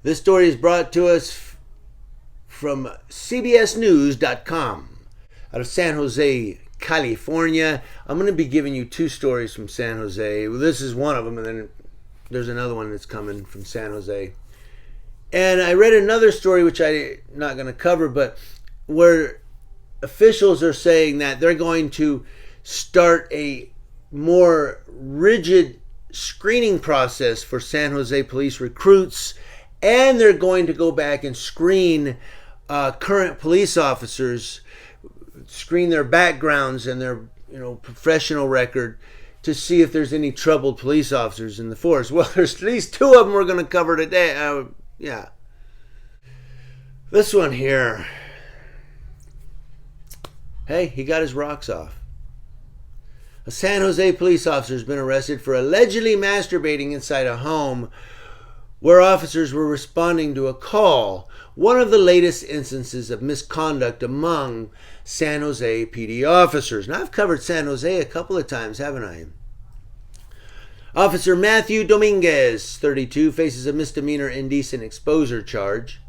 This story is brought to us from CBSNews.com out of San Jose, California. I'm going to be giving you two stories from San Jose. Well, this is one of them, and then there's another one that's coming from San Jose. And I read another story, which I'm not going to cover, but where officials are saying that they're going to start a more rigid screening process for San Jose police recruits, and they're going to go back and screen current police officers, screen their backgrounds and their professional record to see if there's any troubled police officers in the force. Well, there's at least two of them we're going to cover today. This one here. Hey, he got his rocks off. A San Jose police officer has been arrested for allegedly masturbating inside a home where officers were responding to a call, one of the latest instances of misconduct among San Jose PD officers. Now, I've covered San Jose a couple of times, haven't I? Officer Matthew Dominguez, 32, faces a misdemeanor indecent exposure charge.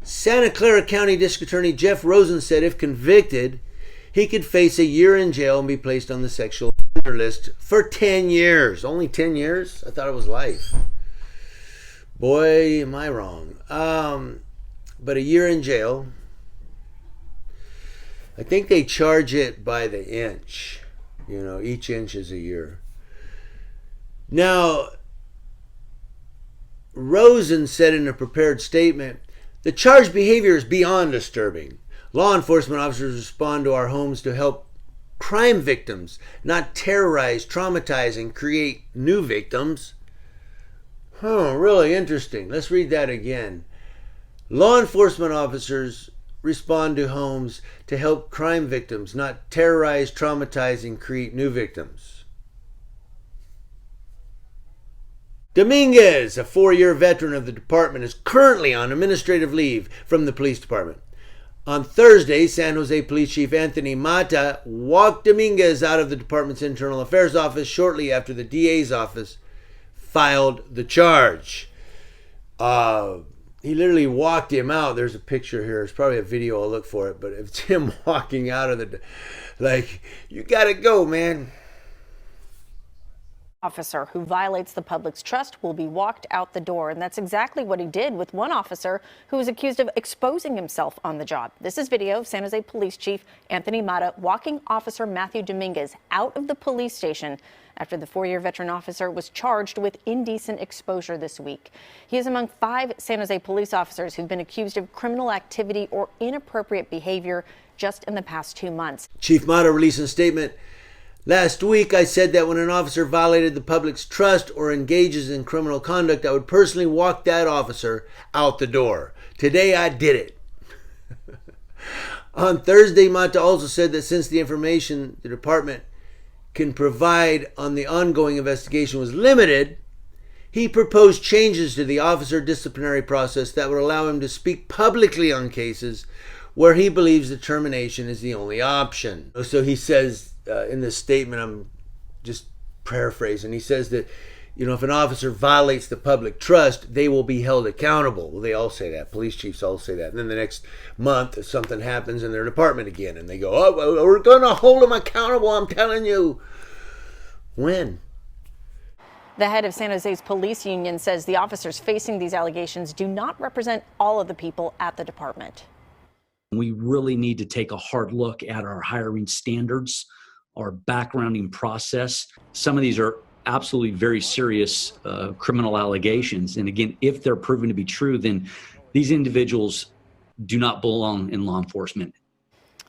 Santa Clara County District Attorney Jeff Rosen said if convicted, he could face a year in jail and be placed on the sexual offender list for 10 years. Only 10 years? I thought it was life. Boy, am I wrong. But a year in jail. I think they charge it by the inch. Each inch is a year. Now, Rosen said in a prepared statement, the charged behavior is beyond disturbing. Law enforcement officers respond to our homes to help crime victims, not terrorize, traumatize, and create new victims. Really interesting. Let's read that again. Law enforcement officers respond to homes to help crime victims, not terrorize, traumatize, and create new victims. Dominguez, a 4-year veteran of the department, is currently on administrative leave from the police department. On Thursday, San Jose Police Chief Anthony Mata walked Dominguez out of the department's internal affairs office shortly after the DA's office filed the charge. He literally walked him out. There's a picture here. It's probably a video. I'll look for it. But it's him walking out of the... you gotta go, man. Officer who violates the public's trust will be walked out the door. And that's exactly what he did with one officer who was accused of exposing himself on the job. This is video of San Jose Police Chief Anthony Mata walking Officer Matthew Dominguez out of the police station after the 4-year veteran officer was charged with indecent exposure this week. He is among 5 San Jose police officers who've been accused of criminal activity or inappropriate behavior just in the past 2 months. Chief Mata released a statement. Last week, I said that when an officer violated the public's trust or engages in criminal conduct, I would personally walk that officer out the door. Today, I did it. On Thursday, Mata also said that since the information the department can provide on the ongoing investigation was limited, he proposed changes to the officer disciplinary process that would allow him to speak publicly on cases where he believes the termination is the only option. So he says, in this statement, I'm just paraphrasing, he says that, if an officer violates the public trust, they will be held accountable. Well, they all say that. Police chiefs all say that. And then the next month, if something happens in their department again, and they go, oh, we're going to hold them accountable, I'm telling you. When? The head of San Jose's police union says the officers facing these allegations do not represent all of the people at the department. We really need to take a hard look at our hiring standards, our backgrounding process. Some of these are absolutely very serious criminal allegations. And again, if they're proven to be true, then these individuals do not belong in law enforcement.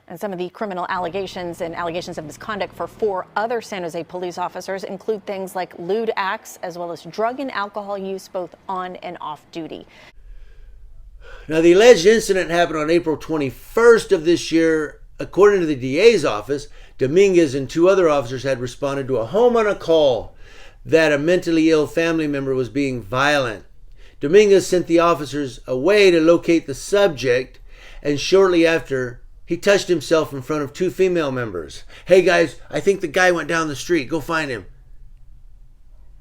And some of the criminal allegations and allegations of misconduct for 4 other San Jose police officers include things like lewd acts, as well as drug and alcohol use, both on and off duty. Now, the alleged incident happened on April 21st of this year. According to the DA's office, Dominguez and 2 other officers had responded to a home on a call that a mentally ill family member was being violent. Dominguez sent the officers away to locate the subject, and shortly after, he touched himself in front of 2 female members. Hey guys, I think the guy went down the street. Go find him.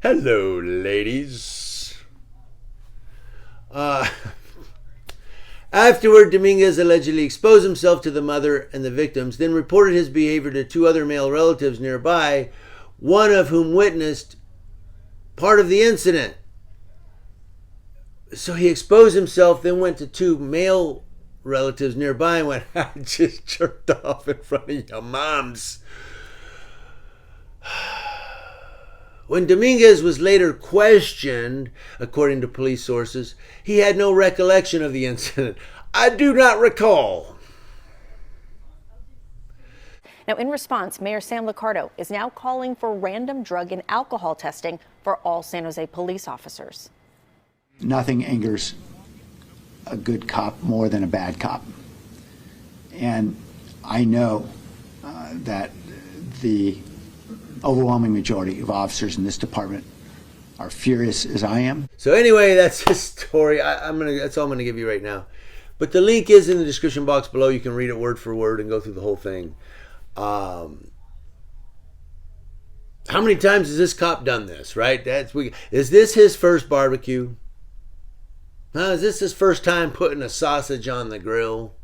Hello, ladies. Afterward, Dominguez allegedly exposed himself to the mother and the victims, then reported his behavior to two other male relatives nearby, one of whom witnessed part of the incident. So he exposed himself, then went to two male relatives nearby and went, I just jerked off in front of your moms. When Dominguez was later questioned, according to police sources, he had no recollection of the incident. I do not recall. Now, in response, Mayor Sam Liccardo is now calling for random drug and alcohol testing for all San Jose police officers. Nothing angers a good cop more than a bad cop. And I know that the overwhelming majority of officers in this department are furious as I am. So anyway, that's his story. That's all I'm gonna give you right now. But the link is in the description box below. You can read it word for word and go through the whole thing. How many times has this cop done this, right? Is this his first barbecue? Is this his first time putting a sausage on the grill?